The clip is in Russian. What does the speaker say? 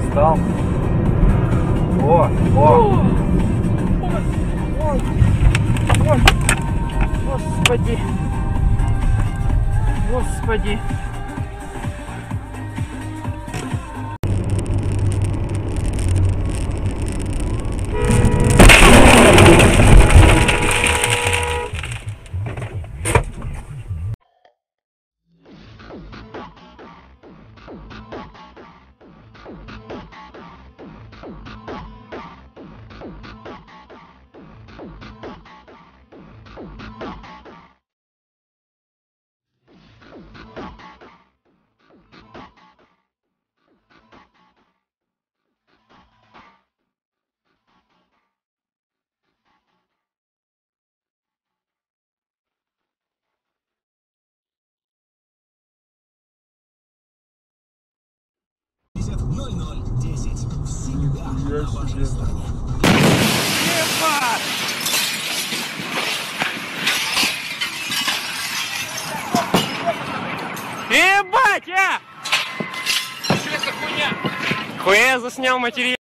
Встал. О! Ой! Ой! Господи! Господи! Всегда на вашей стороне. Ебать, а! Что это хуйня? Хуя заснял материал.